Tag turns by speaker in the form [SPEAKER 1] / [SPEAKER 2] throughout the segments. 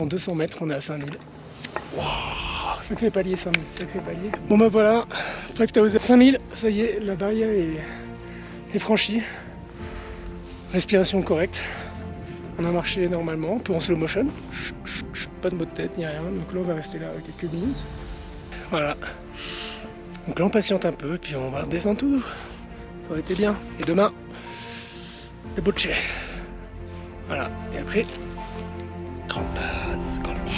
[SPEAKER 1] En 200 mètres, on est à 5000. Wow, sacré palier, 5000, sacré palier. Bon bah voilà, 5000, 5000, ça y est, la barrière est franchie. Respiration correcte. On a marché normalement, un peu en slow motion. Pas de maux de tête ni rien, donc là on va rester là quelques minutes. Voilà. Donc là on patiente un peu, puis on va redescendre tout. Ça aurait été bien. Et demain, le Bocce. Voilà. Et après, grande base, grande base.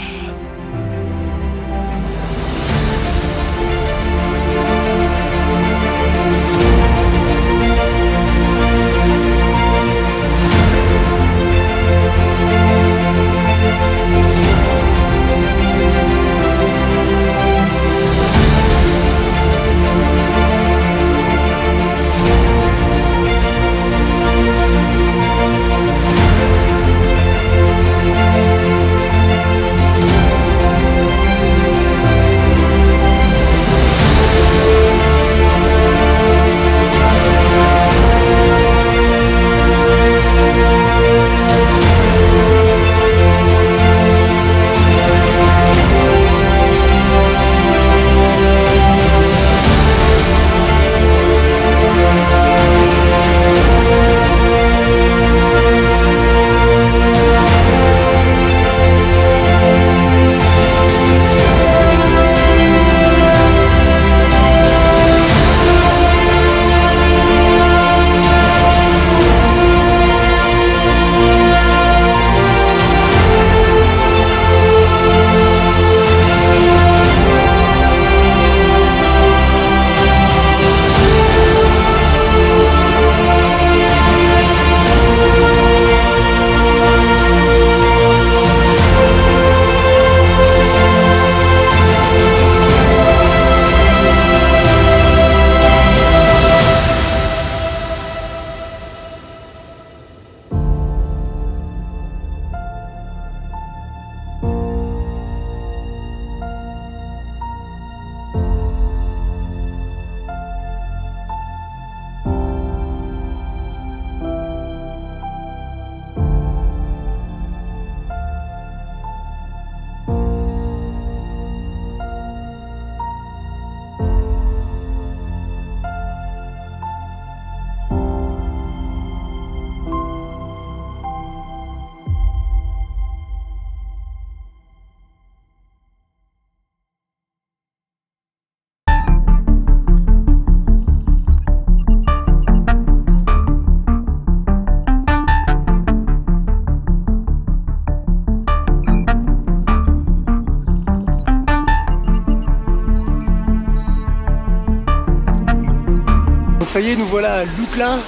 [SPEAKER 1] Ça y est, nous voilà à Lukla,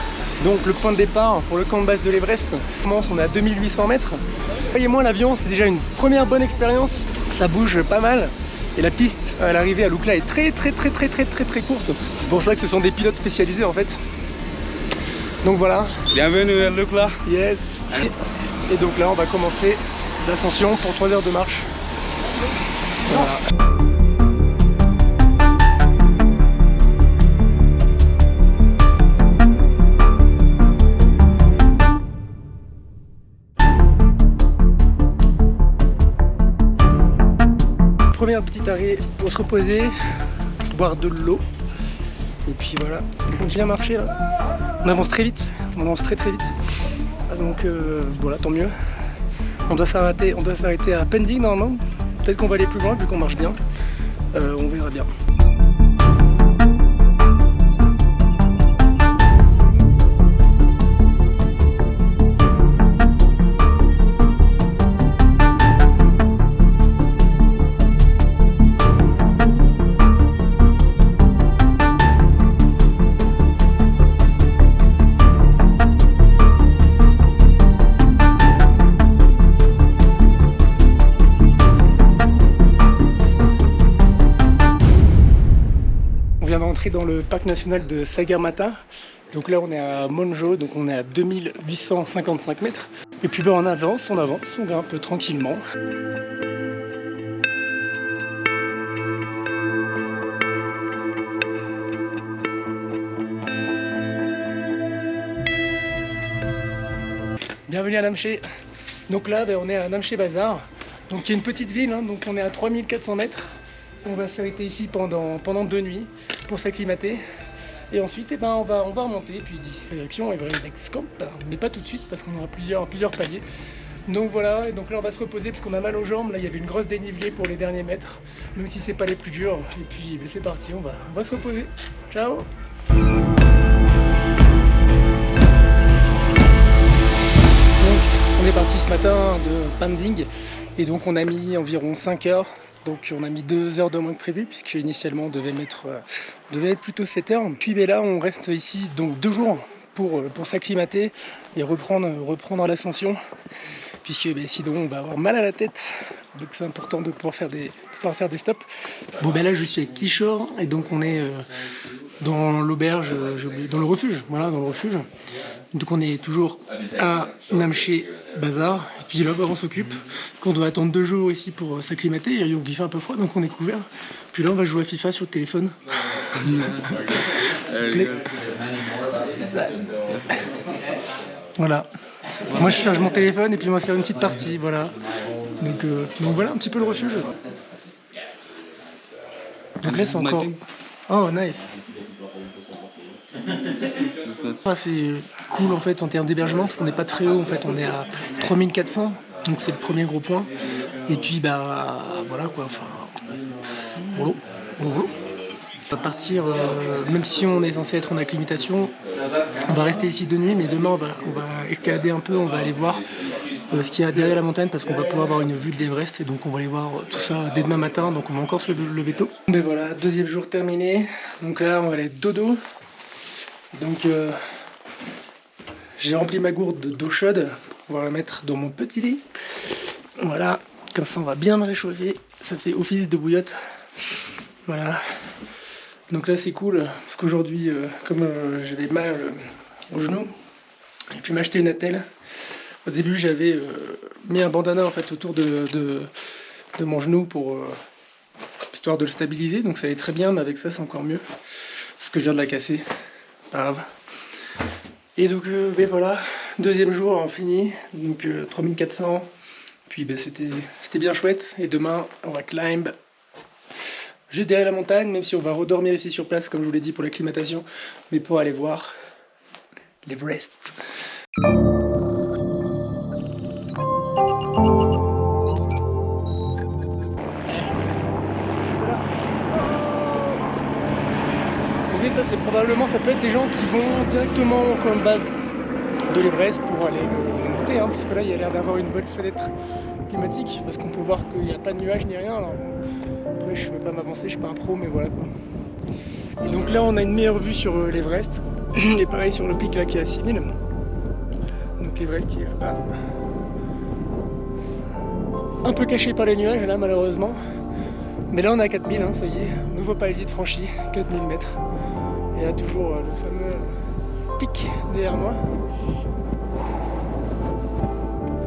[SPEAKER 1] donc le point de départ pour le camp de base de l'Everest. On est à 2800 mètres. Voyez-moi, l'avion, c'est déjà une première bonne expérience. Ça bouge pas mal. Et la piste à l'arrivée à Lukla est très courte. C'est pour ça que ce sont des pilotes spécialisés en fait. Donc voilà.
[SPEAKER 2] Bienvenue à Lukla.
[SPEAKER 1] Yes. Et donc là, on va commencer l'ascension pour 3 heures de marche. Voilà. Premier petit arrêt pour se reposer, boire de l'eau. Et puis voilà, on continue à marcher là. On avance très vite, on avance très vite. Donc voilà, tant mieux. On doit s'arrêter à Pending normalement. Peut-être qu'on va aller plus loin vu qu'on marche bien. On verra bien. Dans le parc national de Sagarmatha. Donc là on est à Monjo, donc on est à 2855 mètres. Et puis on avance, on grimpe tranquillement. Bienvenue à Namche. Donc là on est à Namche Bazar. Donc il y a une petite ville, hein, donc on est à 3400 mètres. On va s'arrêter ici pendant 2 nuits pour s'acclimater. Et ensuite, eh ben, on va remonter, puis direction Everest Base Camp, mais pas tout de suite parce qu'on aura plusieurs paliers. Donc voilà, et donc là on va se reposer parce qu'on a mal aux jambes. Là il y avait une grosse dénivelée pour les derniers mètres, même si c'est pas les plus durs. Et puis ben, c'est parti, on va se reposer. Ciao. Donc, on est parti ce matin de Panding et donc on a mis environ 5 heures. Donc on a mis 2 heures de moins que prévu puisque initialement on devait être plutôt 7 heures. Puis ben là on reste ici donc 2 jours pour s'acclimater et reprendre l'ascension. Puisque ben, sinon on va avoir mal à la tête, donc c'est important de pouvoir faire des stops. Bon ben là je suis avec Kishore et donc on est dans l'auberge, dans le refuge, voilà, dans le refuge. Donc on est toujours à Namche Bazar, et puis là on s'occupe, qu'on doit attendre 2 jours ici pour s'acclimater, et donc il fait un peu froid donc on est couvert. Puis là on va jouer à FIFA sur le téléphone. Voilà. Moi je charge mon téléphone et puis on va se faire une petite partie, voilà. Donc voilà un petit peu le refuge. Donc là c'est encore... Oh nice. C'est cool en fait en termes d'hébergement parce qu'on n'est pas très haut en fait, on est à 3400, donc c'est le premier gros point. Et puis bah voilà quoi, enfin... Bon. On va partir, même si on est censé être en acclimatation, on va rester ici 2 nuits, mais demain on va escalader un peu, on va aller voir ce qu'il y a derrière la montagne parce qu'on va pouvoir avoir une vue de l'Everest et donc on va aller voir tout ça dès demain matin, donc on va encore se lever tôt. Et voilà, 2e jour terminé, donc là on va aller dodo. Donc j'ai rempli ma gourde d'eau chaude pour pouvoir la mettre dans mon petit lit. Voilà, comme ça on va bien me réchauffer, ça fait office de bouillotte. Voilà. Donc là c'est cool parce qu'aujourd'hui comme j'avais mal au genou, j'ai pu m'acheter une attelle. Au début j'avais mis un bandana en fait autour de mon genou pour histoire de le stabiliser, donc ça allait très bien, mais avec ça c'est encore mieux. Sauf que je viens de la casser, pas grave. Et donc ben voilà, 2e jour fini, donc 3400, puis ben, c'était bien chouette. Et demain on va climb juste derrière la montagne, même si on va redormir ici sur place, comme je vous l'ai dit, pour l'acclimatation, mais pour aller voir l'Everest. Et ça, c'est probablement, ça peut être des gens qui vont directement comme base de l'Everest pour aller monter, hein, parce que là, il y a l'air d'avoir une bonne fenêtre climatique, parce qu'on peut voir qu'il n'y a pas de nuages ni rien. Alors, après, je ne vais pas m'avancer, je suis pas un pro, mais voilà quoi. Et donc là, on a une meilleure vue sur l'Everest, et pareil sur le pic là qui est à 6000. Donc l'Everest qui est là-bas. Un peu caché par les nuages là, malheureusement. Mais là, on est à 4000, hein, ça y est, nouveau palier de franchi, 4000 mètres. Et là, toujours le fameux pic derrière moi.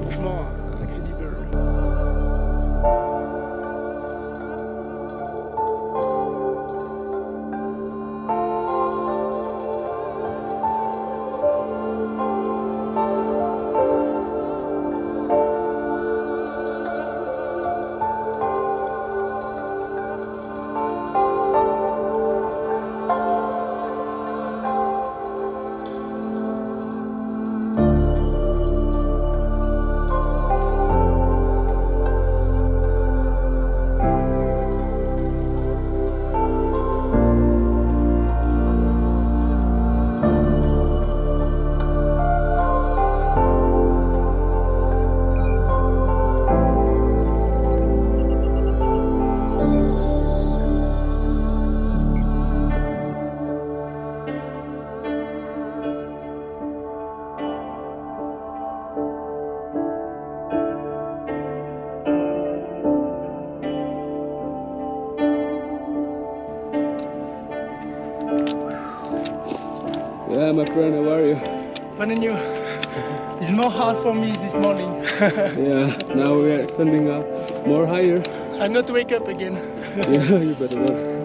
[SPEAKER 1] Franchement, incroyable.
[SPEAKER 2] Yeah, my friend, how are you?
[SPEAKER 1] Fun and you. It's more hard for me this morning.
[SPEAKER 2] Yeah, now we are extending up more higher.
[SPEAKER 1] I'm not wake up again.
[SPEAKER 2] Yeah, you better not.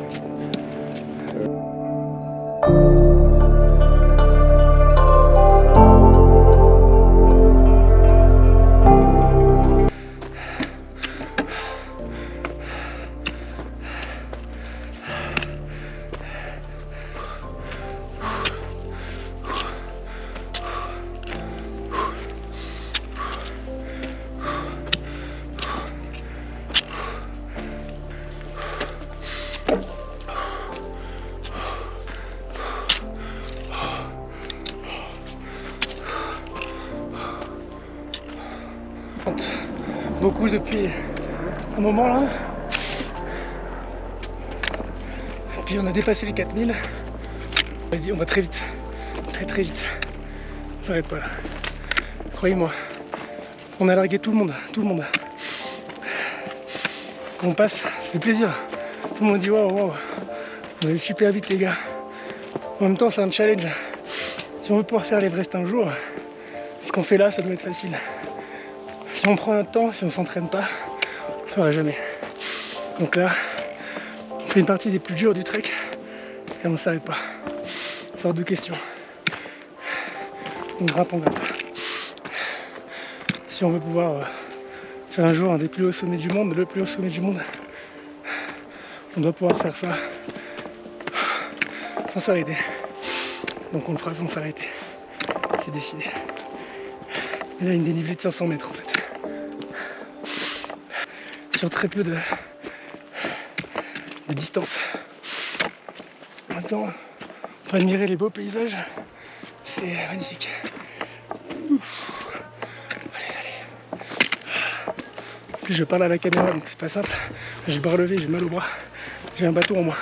[SPEAKER 1] beaucoup depuis un moment là. Et puis on a dépassé les 4000. On va très vite, très vite. On s'arrête pas là. Croyez-moi, on a largué tout le monde. Quand on passe, ça fait plaisir. Tout le monde dit waouh, vous allez super vite les gars. En même temps, c'est un challenge. Si on veut pouvoir faire l'Everest un jour, ce qu'on fait là, ça doit être facile. Si on prend un temps, si on s'entraîne pas, on ne fera jamais. Donc là, on fait une partie des plus dures du trek et on ne s'arrête pas. C'est hors de question. On grimpe. Si on veut pouvoir faire un jour un des plus hauts sommets du monde, le plus haut sommet du monde, on doit pouvoir faire ça sans s'arrêter. Donc on le fera sans s'arrêter. C'est décidé. Et là, une dénivelée de 500 mètres en fait. Sur très peu de distance. Maintenant, on peut admirer les beaux paysages. C'est magnifique. Ouf. Allez. En plus, je parle à la caméra, donc c'est pas simple. J'ai le bras levé, j'ai mal au bras. J'ai un bâton en moi.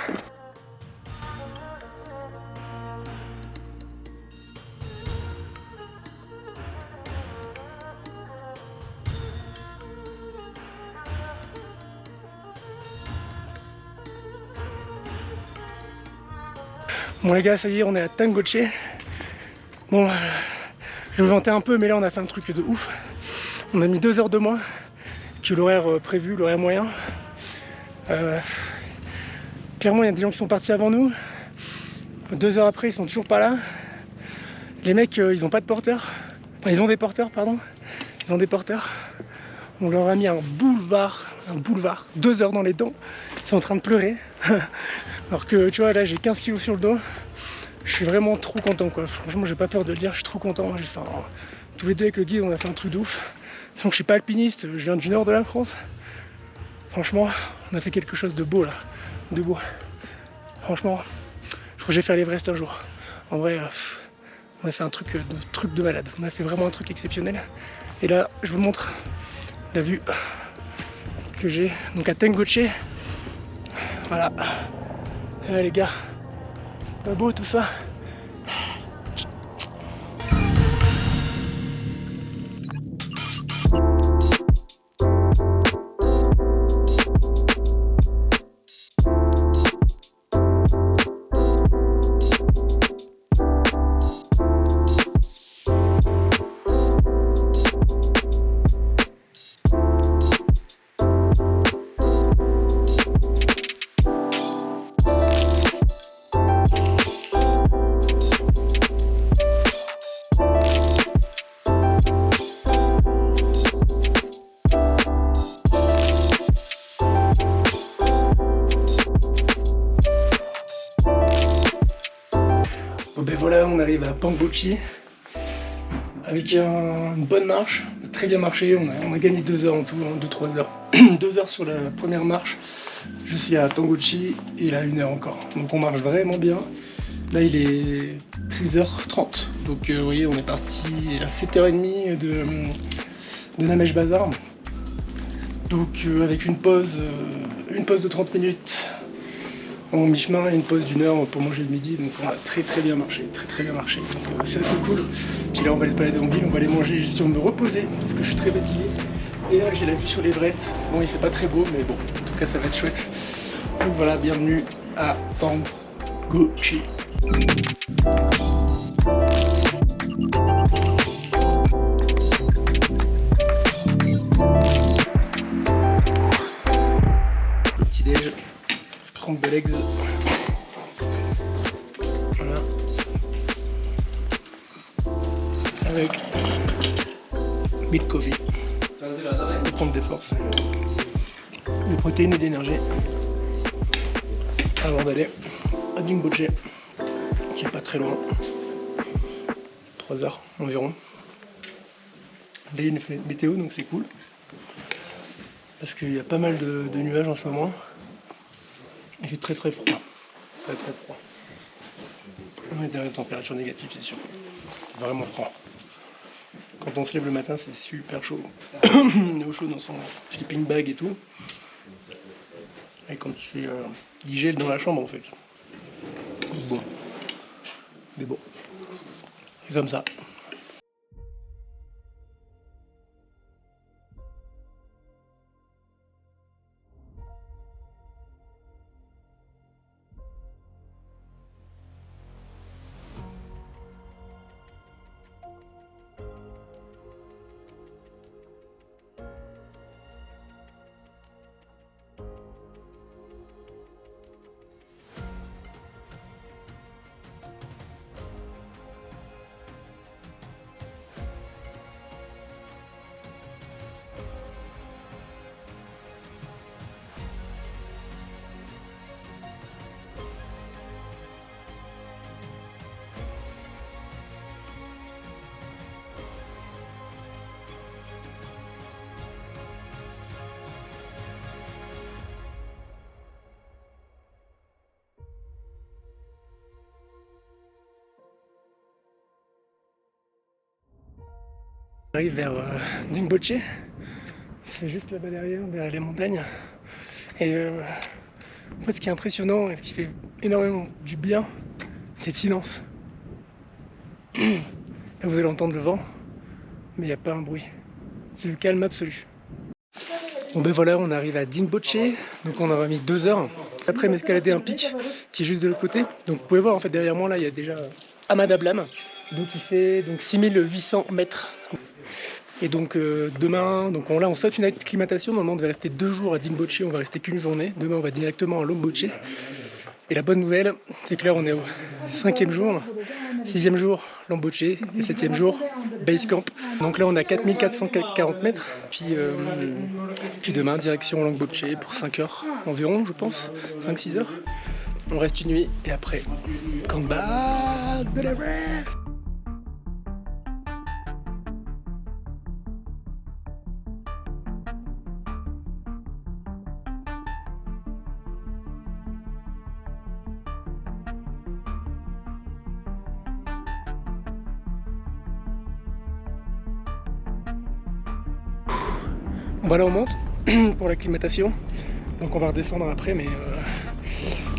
[SPEAKER 1] Bon les gars, ça y est, on est à Tangoche. Bon, je me vantais un peu, mais là on a fait un truc de ouf. On a mis 2 heures de moins que l'horaire prévu, l'horaire moyen. Clairement, il y a des gens qui sont partis avant nous. 2 heures après, ils sont toujours pas là. Les mecs, ils ont pas de porteurs. Enfin, ils ont des porteurs, pardon. Ils ont des porteurs. On leur a mis un boulevard, 2 heures dans les dents. Ils sont en train de pleurer. Alors que tu vois, là j'ai 15 kilos sur le dos. Je suis vraiment trop content quoi. Franchement, j'ai pas peur de le dire, je suis trop content. J'ai fait tous les deux avec le guide, on a fait un truc de ouf. Donc je suis pas alpiniste, je viens du nord de la France. Franchement, on a fait quelque chose de beau là. De beau. Franchement, je crois que je vais faire l'Everest un jour. En vrai, on a fait un truc de malade. On a fait vraiment un truc exceptionnel. Et là, je vous montre la vue que j'ai donc à Tangoche. Voilà. Là, les gars, pas beau tout ça. Bon ben voilà, on arrive à Pangochi avec une bonne marche, on a très bien marché, on a gagné 2 heures en tout, 2-3 heures. 2 heures sur la première marche, je suis à Tangochi et là 1 heure encore. Donc on marche vraiment bien. Là il est 13h30, donc vous voyez on est parti à 7h30 de Namesh Bazar. Donc avec une pause de 30 minutes en mi-chemin et une pause d'1 heure pour manger le midi, donc on a très bien marché, très bien marché, donc c'est assez cool. Puis là on va aller se balader en ville, on va aller manger juste pour me reposer, parce que je suis très fatigué. Et là j'ai la vue sur l'Everest, bon il fait pas très beau, mais bon, en tout cas ça va être chouette. Donc voilà, bienvenue à Pangochi. Le petit déj. Scrambled eggs. Voilà. Avec milk coffee. Pour prendre des forces. Des protéines et de l'énergie. Avant d'aller à Tangoche, qui est pas très loin. 3 heures environ. Là il y a une fenêtre météo donc c'est cool. Parce qu'il y a pas mal de nuages en ce moment. Il fait très froid. Très froid. On est dans une température négative, c'est sûr. Vraiment froid. Quand on se lève le matin, c'est super chaud. On est au chaud dans son sleeping bag et tout. Et quand il gèle dans la chambre en fait. Bon. Mais bon. C'est comme ça. On arrive vers Dingboche, c'est juste là-bas derrière les montagnes. Et en fait, ce qui est impressionnant et ce qui fait énormément du bien, c'est le silence. Là, vous allez entendre le vent, mais il n'y a pas un bruit. C'est le calme absolu. Bon ben voilà, on arrive à Dingboche, donc on aura mis 2 heures. Après m'escalader un pic qui est juste de l'autre côté. Donc vous pouvez voir en fait derrière moi là, il y a déjà Amadablam, donc il fait 6800 mètres. Et donc demain, là on saute une acclimatation, normalement on devait rester 2 jours à Dingboche, on va rester qu'une journée. Demain on va directement à Longboche. Et la bonne nouvelle, c'est que là on est au 5e jour, 6e jour Longboche et 7e jour Base Camp. Donc là on a 4440 mètres, puis demain direction Longboche pour 5 heures environ je pense, 5-6 heures. On reste une nuit et après, camp de base de l'Everest. Bon là on monte pour l'acclimatation, donc on va redescendre après mais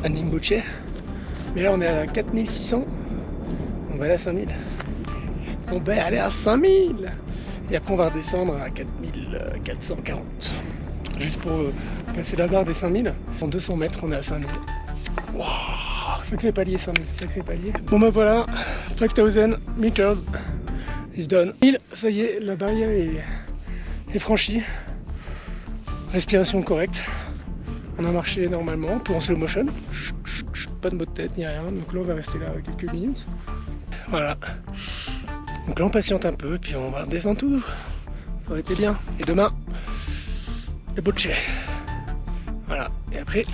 [SPEAKER 1] à Dingboche. Mais là on est à 4600, on va aller à 5000. On va aller à 5000 et après on va redescendre à 4440. Juste pour passer la barre des 5000. En 200 mètres on est à 5000. Wow, sacré palier 5000, sacré palier. Bon ben voilà, 5000 meters is done. Ça y est, la barrière est franchie. Respiration correcte, on a marché normalement, pour en slow motion, pas de maux de tête ni rien, donc là on va rester là quelques minutes. Voilà, donc là on patiente un peu, puis on va redescendre tout, ça aurait été bien. Et demain, le Boche, voilà, et après,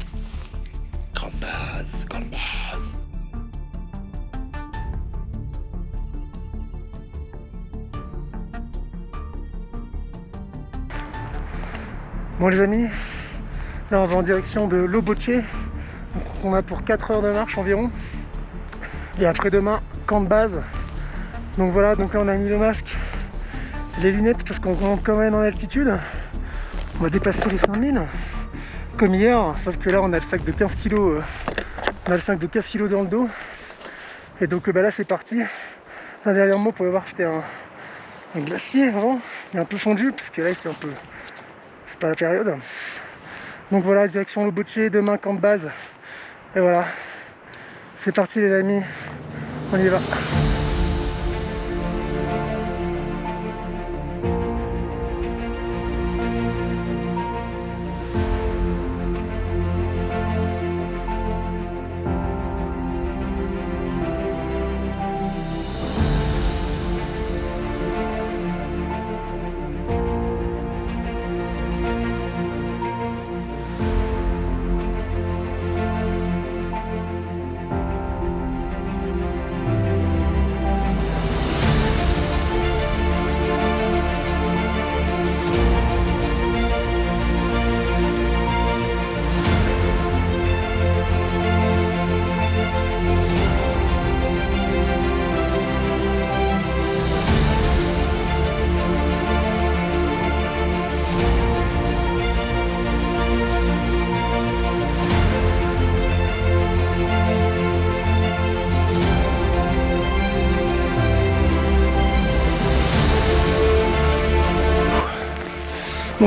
[SPEAKER 1] grande base, grande base. Bon les amis, là on va en direction de Longboche, on a pour 4 heures de marche environ. Et après demain, camp de base. Donc voilà, donc là on a mis le masque, les lunettes parce qu'on monte quand même en altitude. On va dépasser les 5000 comme hier, sauf que là on a le sac de 15 kg, on a le sac de 15 kg dans le dos. Et donc là c'est parti. Là derrière moi vous pouvez voir que c'était un glacier avant, il est un peu fondu parce que là il fait un peu... c'est pas la période. Donc voilà, direction Longboche, demain camp de base. Et voilà, c'est parti les amis, on y va.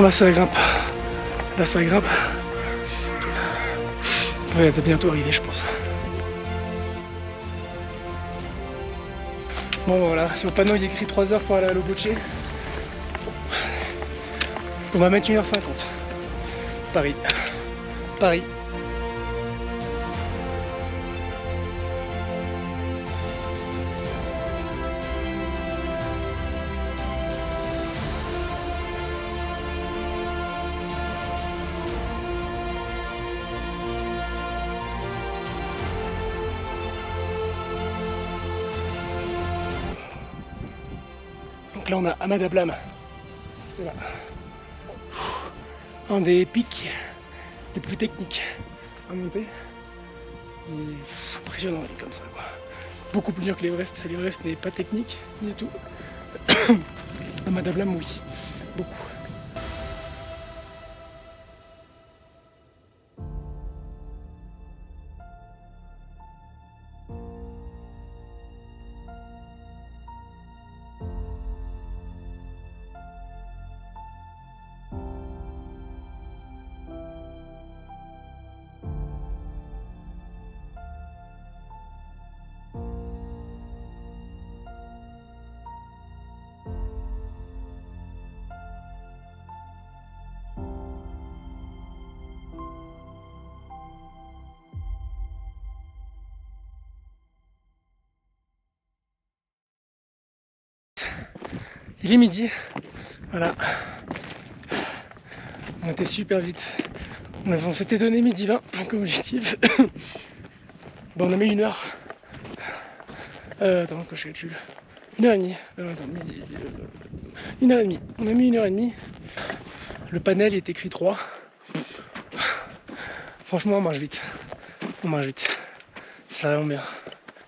[SPEAKER 1] Bon là ça grimpe. Là ça grimpe. Ouais, t'es bientôt arrivé je pense. Bon voilà, sur le panneau il y a écrit 3 heures pour aller à Loboche. On va mettre 1h50. Paris. Paris. Donc là on a Ahmad Ablam. C'est là. Un des pics les plus techniques à monter. Impressionnant comme ça quoi. Beaucoup plus dur que l'Everest. L'Everest n'est pas technique du tout. Ahmad Ablam oui. Beaucoup. Il est midi, voilà. On était super vite. On s'était donné midi 20 comme objectif. Bon, on a mis 1 heure. Attends, que je calcule. 1h30. Attends, midi. 1h30. On a mis 1h30. Le panel est écrit 3. Franchement, on marche vite. On marche vite. C'est vraiment bien.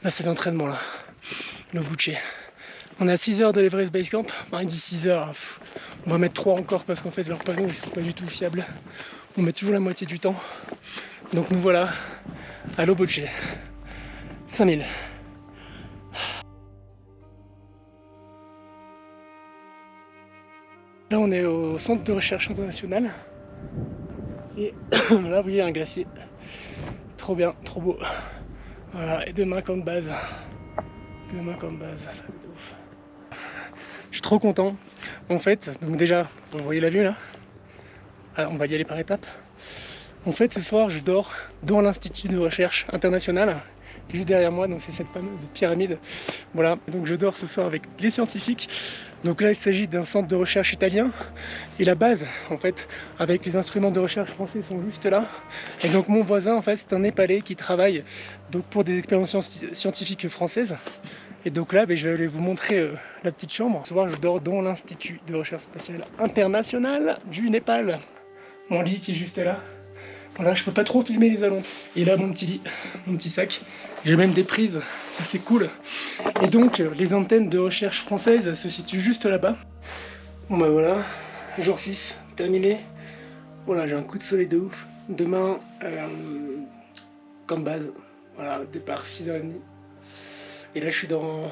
[SPEAKER 1] Là, c'est l'entraînement, là. Le boucher. On est à 6 heures de l'Everest Base Camp. Enfin, il dit 6 heures. On va mettre 3 encore parce qu'en fait, leurs panneaux, ils sont pas du tout fiables. On met toujours la moitié du temps. Donc, nous voilà à Loboche. 5000. Là, on est au centre de recherche international. Et là, vous voyez un glacier. Trop bien, trop beau. Voilà, et demain, camp de base. Demain, camp de base, ça va être ouf. Je suis trop content. En fait, donc déjà, vous voyez la vue là. Alors, on va y aller par étapes. En fait, ce soir, je dors dans l'Institut de recherche international, juste derrière moi, donc c'est cette fameuse pyramide. Voilà, donc je dors ce soir avec les scientifiques. Donc là, il s'agit d'un centre de recherche italien. Et la base, en fait, avec les instruments de recherche français sont juste là. Et donc mon voisin, en fait, c'est un Népalais qui travaille donc, pour des expériences scientifiques françaises. Et donc là, je vais aller vous montrer la petite chambre. Ce soir, je dors dans l'Institut de recherche spatiale internationale du Népal. Mon lit qui est juste là. Voilà, je peux pas trop filmer les allons. Et là, mon petit lit, mon petit sac. J'ai même des prises, ça c'est cool. Et donc, les antennes de recherche françaises se situent juste là-bas. Bon bah voilà, jour 6, terminé. Voilà, j'ai un coup de soleil de ouf. Demain, camp de base. Voilà, départ 6h30. Et là, je suis dans...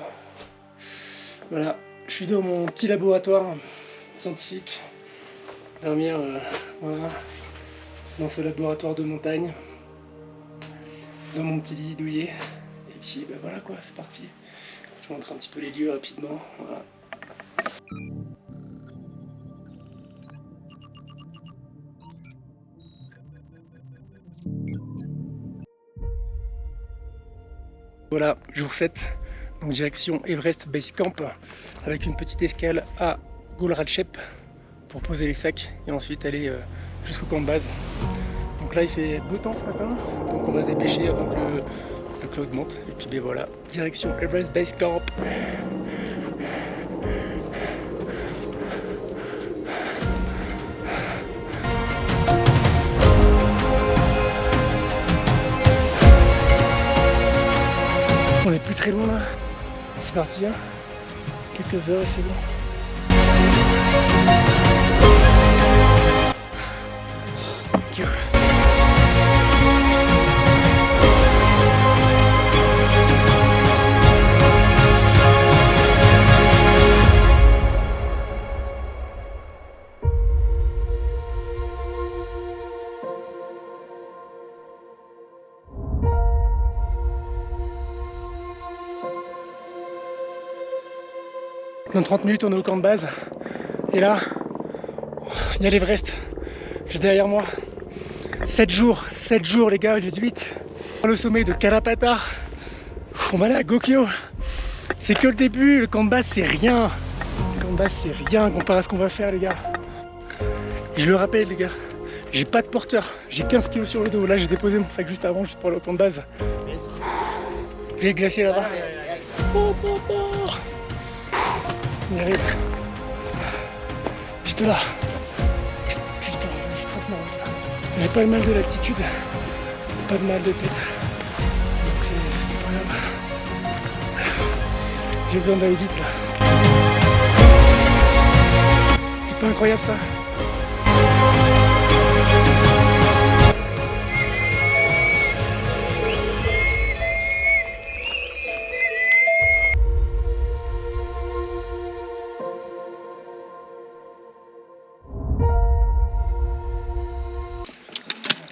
[SPEAKER 1] Voilà, je suis dans mon petit laboratoire scientifique. Dormir, voilà, dans ce laboratoire de montagne. Dans mon petit lit douillet. Et puis, bah voilà quoi, c'est parti. Je vous montre un petit peu les lieux rapidement. Voilà. Voilà, jour 7, donc direction Everest Base Camp, avec une petite escale à Golratchep pour poser les sacs et ensuite aller jusqu'au camp de base. Donc là il fait beau temps ce matin, donc on va se dépêcher avant que le cloud monte. Et puis ben voilà, direction Everest Base Camp. On est plus très loin là, c'est parti, hein. Quelques heures et c'est bon. Dans 30 minutes, on est au camp de base. Et là, il y a l'Everest juste derrière moi. 7 jours les gars, j'ai du 8. Le sommet de Kalapatar. On va aller à Gokyo. C'est que le début, le camp de base c'est rien. Le camp de base c'est rien comparé à ce qu'on va faire les gars. Je le rappelle les gars, j'ai pas de porteur, j'ai 15 kg sur le dos. Là j'ai déposé mon sac juste avant, juste pour le camp de base. Les glaciers là-bas. On y arrive. Juste là. Putain, je trace ma route là. J'ai pas le mal de l'altitude, pas de mal de tête. Donc c'est pas grave. J'ai besoin d'aller vite là. C'est pas incroyable ça?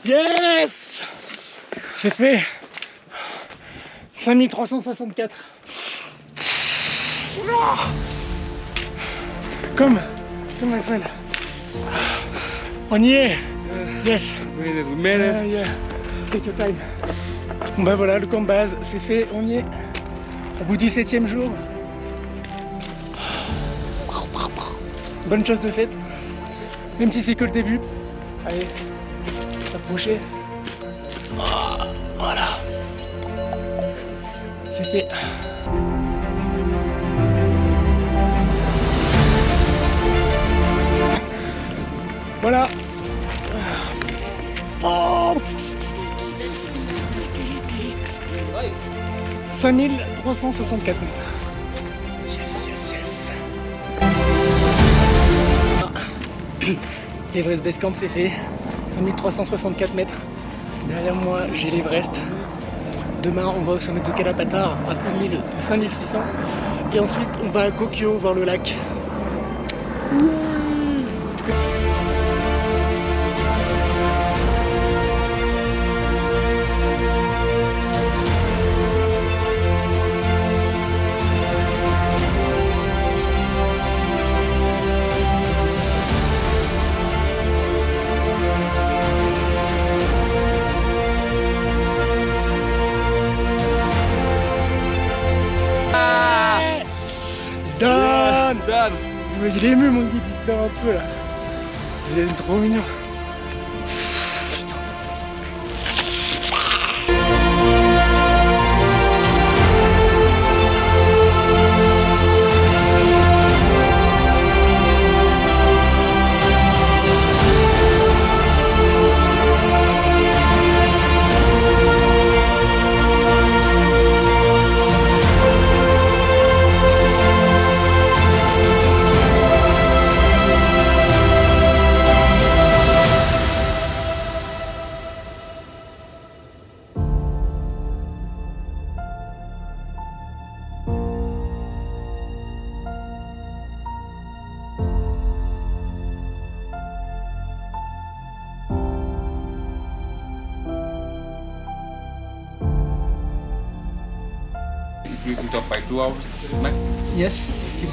[SPEAKER 1] Yes! C'est fait. 5364. Comme my friend. On y est. Yes.
[SPEAKER 2] We made it.
[SPEAKER 1] Yeah. Take your time. Bon bah voilà, le camp de base, c'est fait, on y est. Au bout du 7e jour. Bonne chose de faite. Même si c'est que le début. Allez, approchez. Voilà. C'est fait. Voilà. Oh 5364 mètres. Yes. L'Everest Base Camp c'est fait. 5364 mètres. Derrière moi j'ai l'Everest. Demain on va au sommet de Kalapatar à plus de 5600. Et ensuite on va à Gokyo voir le lac.
[SPEAKER 2] Done.
[SPEAKER 1] Il est ému mon guide, il pleure un peu là. Il est trop mignon.
[SPEAKER 2] Reaching top by 2 hours max.
[SPEAKER 1] Yes.
[SPEAKER 2] Keep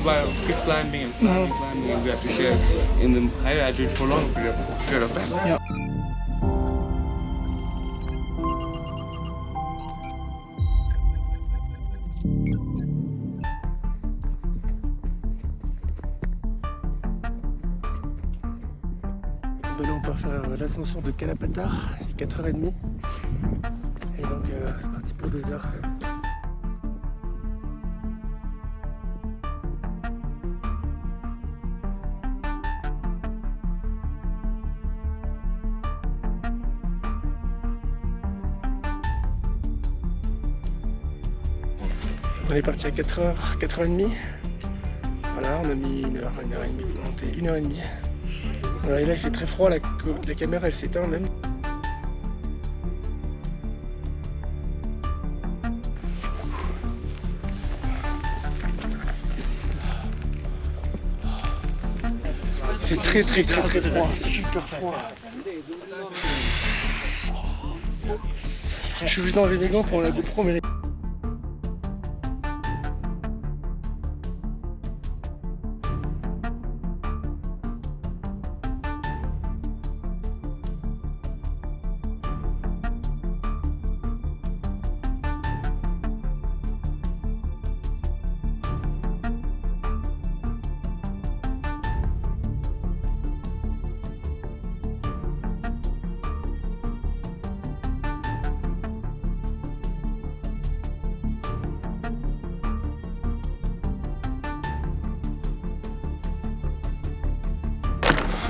[SPEAKER 2] climbing and climbing, and we have to share in the higher altitude for long period of time.
[SPEAKER 1] Yeah. Là on va faire l'ascension de Kalapatar, il est 4h30 et donc c'est parti pour 2 heures. On est parti à 4h, 4h30. Voilà, on a mis 1h, 1h30 pour monter, 1h30. Voilà, et là il fait très froid, la caméra elle s'éteint même. Il fait très froid, super froid. Je suis juste enlever mes gants pour la GoPro mais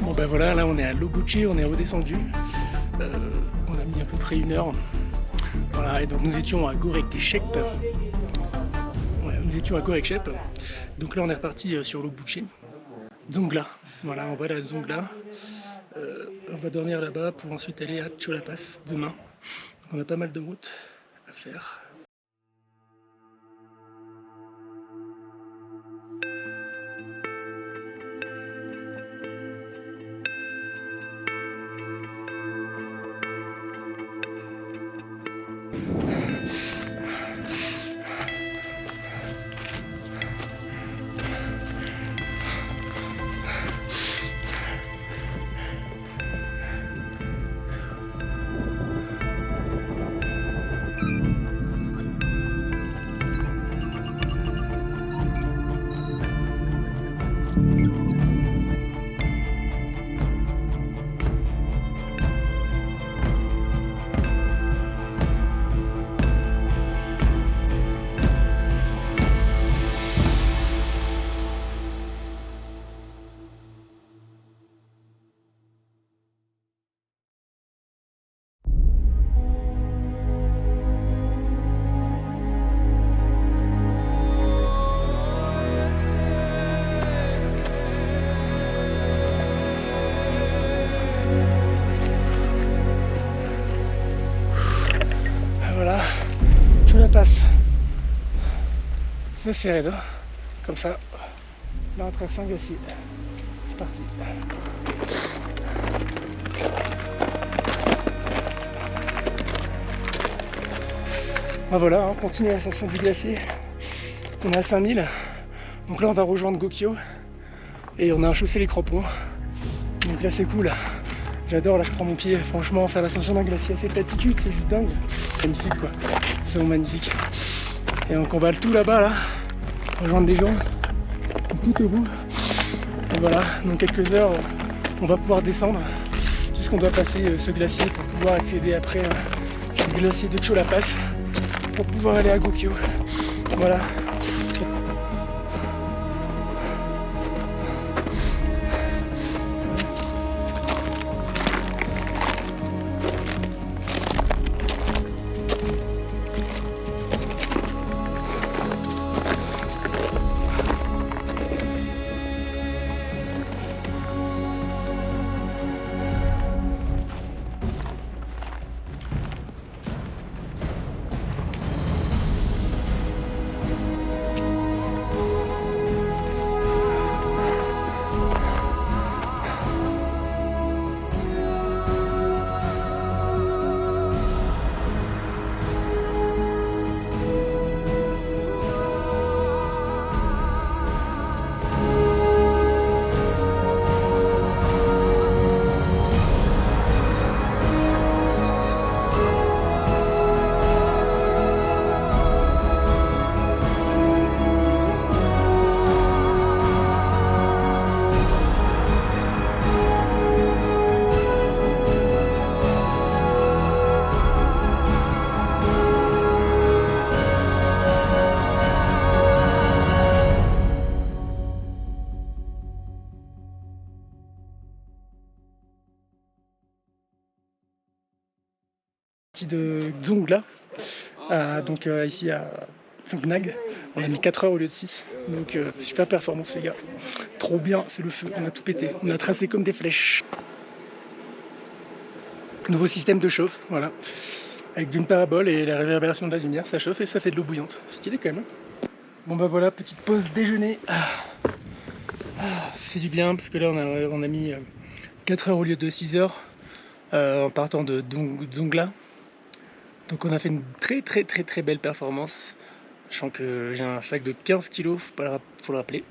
[SPEAKER 1] Bon ben voilà, là on est à Lobuche, on est redescendu. On a mis à peu près 1 heure. Voilà, et donc nous étions à Görekçep. Ouais, nous étions à Görekçep. Donc là on est reparti sur Lobuche. Zongla, voilà, on va à Zongla. On va dormir là-bas pour ensuite aller à Chola Pass demain. Donc on a pas mal de routes à faire. Voilà, Chola Pass. Ça c'est raide, hein. Comme ça. Là on traverse un glacier. C'est parti. Ah voilà, on continue l'ascension du glacier. On est à 5000. Donc là on va rejoindre Gokyo. Et on a chaussé les crampons. Donc là c'est cool. J'adore, là je prends mon pied. Franchement, faire l'ascension d'un glacier à cette latitude, c'est juste dingue. Magnifique quoi. C'est vraiment magnifique. Et donc on va tout là-bas là. Rejoindre des gens. Tout au bout. Et voilà, dans quelques heures, on va pouvoir descendre. Puisqu'on doit passer ce glacier pour pouvoir accéder après au glacier de Chola Pass. Pour pouvoir aller à Gokyo. Voilà. De Zongla, donc ici à Zongnag. On a mis 4 heures au lieu de 6, donc super performance les gars, trop bien, c'est le feu, on a tout pété, on a tracé comme des flèches. Nouveau système de chauffe, voilà, avec d'une parabole et la réverbération de la lumière, ça chauffe et ça fait de l'eau bouillante, stylé quand même. Bon bah voilà, petite pause déjeuner, fait du bien parce que là on a mis 4 heures au lieu de 6 heures en partant de Zongla. Donc on a fait une très belle performance. Je sens que j'ai un sac de 15 kg, faut le rappeler.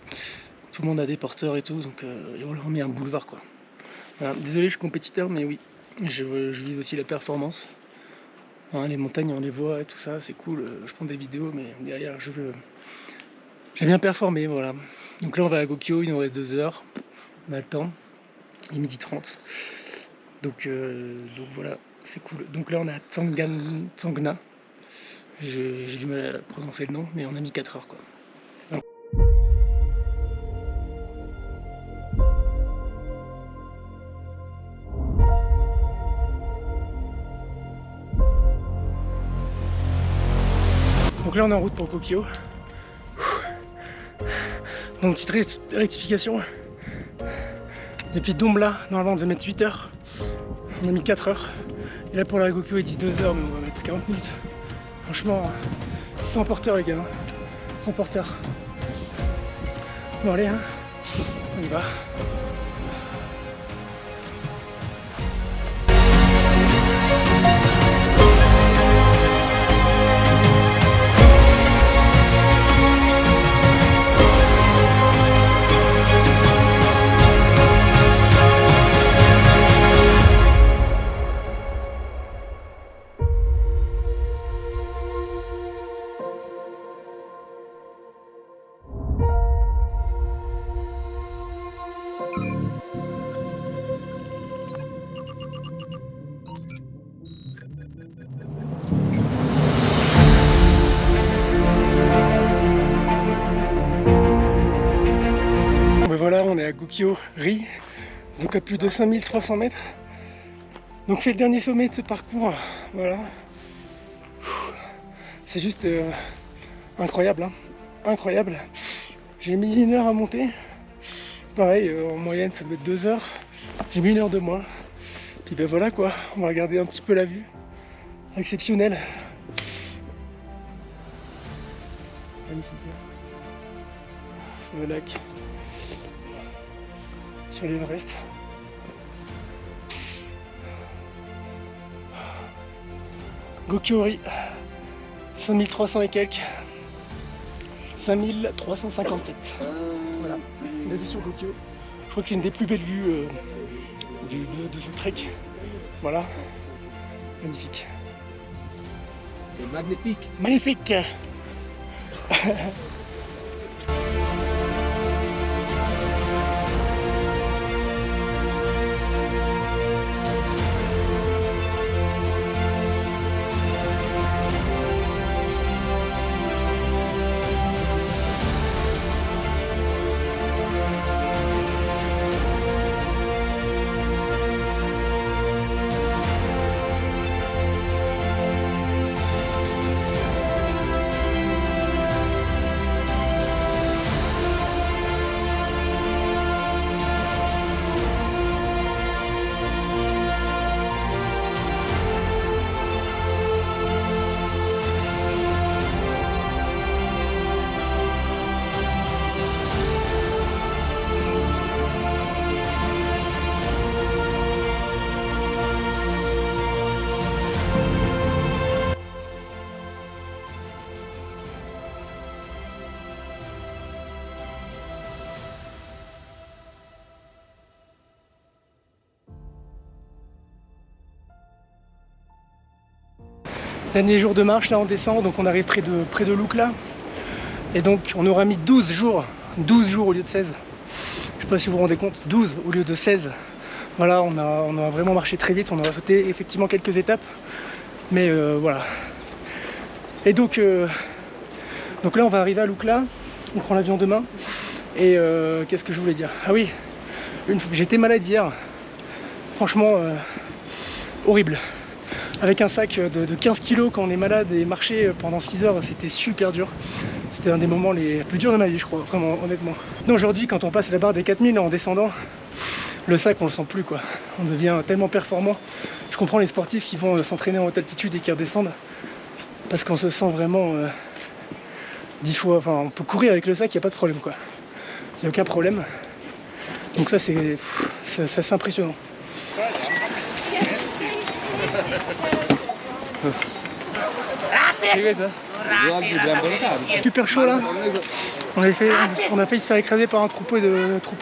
[SPEAKER 1] Tout le monde a des porteurs et tout, donc et on leur met un boulevard quoi. Voilà. Désolé, je suis compétiteur, mais oui, je vise aussi la performance. Hein, les montagnes, on les voit et tout ça, c'est cool. Je prends des vidéos, mais derrière, j'ai bien performé, voilà. Donc là, on va à Gokyo, il nous reste 2 heures. On a le temps. Il est 12h30. Donc voilà. C'est cool. Donc là on est à Tsangna. J'ai du mal à prononcer le nom, mais on a mis 4 heures quoi. Donc là on est en route pour Kokyo. Donc petite rectification. Depuis Dombla, normalement on devait mettre 8 heures. On a mis 4 heures. Et là pour la Kokyo il dit 2 heures, mais on va mettre 40 minutes. Franchement, sans porteur les gars. Sans porteur. Bon allez, hein. On y va. Voilà, on est à Gokyo-ri, donc à plus de 5300 mètres. Donc c'est le dernier sommet de ce parcours, voilà. C'est juste incroyable, hein. Incroyable. J'ai mis 1 heure à monter. Pareil, en moyenne ça doit être 2 heures. J'ai mis 1 heure de moins. Puis ben voilà quoi, on va regarder un petit peu la vue. Exceptionnelle. Magnifique. Sur le lac. Sur l'Everest. Gokyo-ri, 5300 et quelques, 5357. Voilà, la vue sur Gokyo. Je crois que c'est une des plus belles vues de ce trek. Voilà, magnifique.
[SPEAKER 3] C'est magnifique.
[SPEAKER 1] Magnifique. Dernier jour de marche, là on descend, donc on arrive près de Lukla. Et donc on aura mis 12 jours au lieu de 16. Je sais pas si vous vous rendez compte, 12 au lieu de 16. Voilà, on a vraiment marché très vite, on aura sauté effectivement quelques étapes. Mais voilà. Et donc là on va arriver à Lukla, on prend l'avion demain. Et qu'est-ce que je voulais dire? Ah oui, j'étais malade hier. Franchement, horrible. Avec un sac de 15 kg quand on est malade et marcher pendant 6 heures, c'était super dur. C'était un des moments les plus durs de ma vie, je crois, vraiment, honnêtement. Aujourd'hui, quand on passe la barre des 4000 en descendant, le sac, on le sent plus, quoi. On devient tellement performant. Je comprends les sportifs qui vont s'entraîner en haute altitude et qui redescendent, parce qu'on se sent vraiment 10 fois... Enfin, on peut courir avec le sac, il n'y a pas de problème, quoi. Il n'y a aucun problème. Donc ça, c'est impressionnant. Super chaud là. On a failli se faire écraser par un troupeau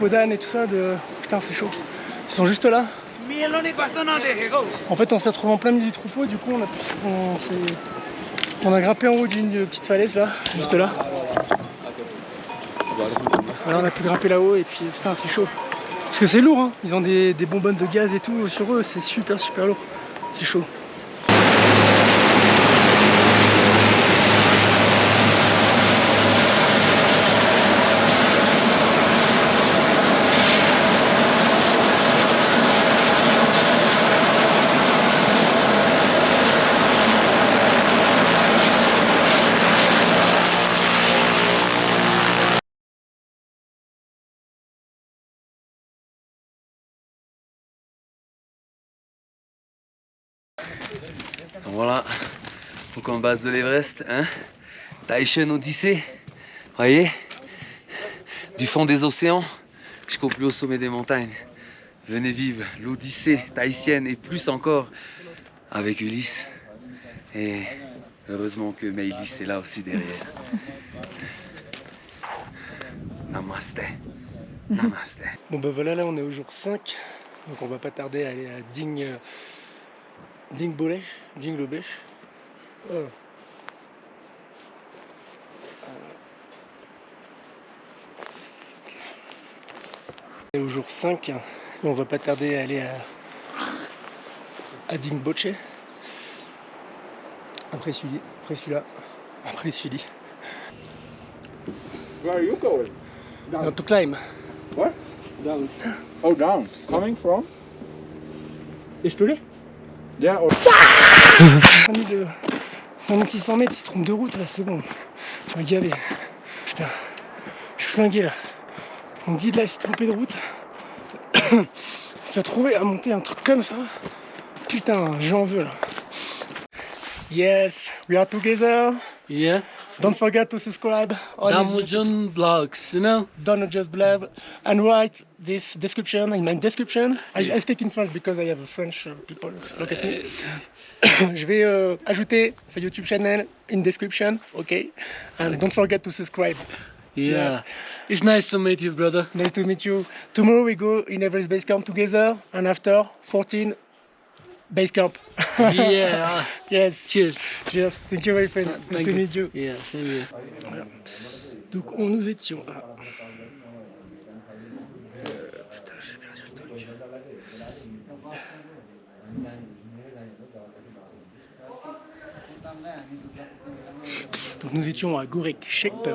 [SPEAKER 1] d'ânes et tout ça. Putain, c'est chaud. Ils sont juste là. En fait, on s'est retrouvé en plein milieu du troupeau. Du coup, on a grimpé en haut d'une petite falaise là, juste là. Voilà, on a pu grimper là-haut et puis putain, c'est chaud. Parce que c'est lourd, hein. Ils ont des bonbonnes de gaz et tout sur eux. C'est super lourd. C'est chaud.
[SPEAKER 4] Donc voilà, donc en base de l'Everest, hein, Taishan Odyssée, voyez, du fond des océans jusqu'au plus haut sommet des montagnes. Venez vivre l'Odyssée tahitienne et plus encore avec Ulysse. Et heureusement que Maëlys est là aussi derrière. Namaste. Namaste.
[SPEAKER 1] Bon bah voilà, là on est au jour 5, donc on va pas tarder à aller à Dingbolech, Dinglobech. Oh. On est au jour 5 et on va pas tarder à aller à Dingboche. Après celui-là, après celui-là.
[SPEAKER 5] Where are you going?
[SPEAKER 1] Not to climb.
[SPEAKER 5] What?
[SPEAKER 3] Down.
[SPEAKER 5] Oh, down. Coming from?
[SPEAKER 1] Estolet.
[SPEAKER 5] Yeah. Or
[SPEAKER 1] 5600 mètres, il se trompe de route là, c'est bon. Je vais gaver. Putain, je suis flingué là. Mon guide là, il s'est trompé de route. Il s'est trouvé à monter un truc comme ça. Putain, j'en veux là. Yes, we are together.
[SPEAKER 3] Yeah.
[SPEAKER 1] Don't forget to subscribe.
[SPEAKER 3] Damojon Vlogs, you know?
[SPEAKER 1] Don't just blab and write this description in my description. I speak in French because I have a French people look at me. Je vais ajouter sa YouTube channel in description, okay? And don't forget to subscribe.
[SPEAKER 3] Yeah. It's nice to meet you, brother.
[SPEAKER 1] Nice to meet you. Tomorrow we go in Everest Base Camp together, and after 14 Base Camp.
[SPEAKER 3] Yeah.
[SPEAKER 1] Yes.
[SPEAKER 3] Cheers.
[SPEAKER 1] Cheers. Thank you, my friend. Nice
[SPEAKER 3] Thank
[SPEAKER 1] to
[SPEAKER 3] you.
[SPEAKER 1] meet you.
[SPEAKER 3] Yeah, same here.
[SPEAKER 1] Voilà. Donc nous étions à... putain, j'ai perdu le truc. Donc nous étions à Gorek Shekpe.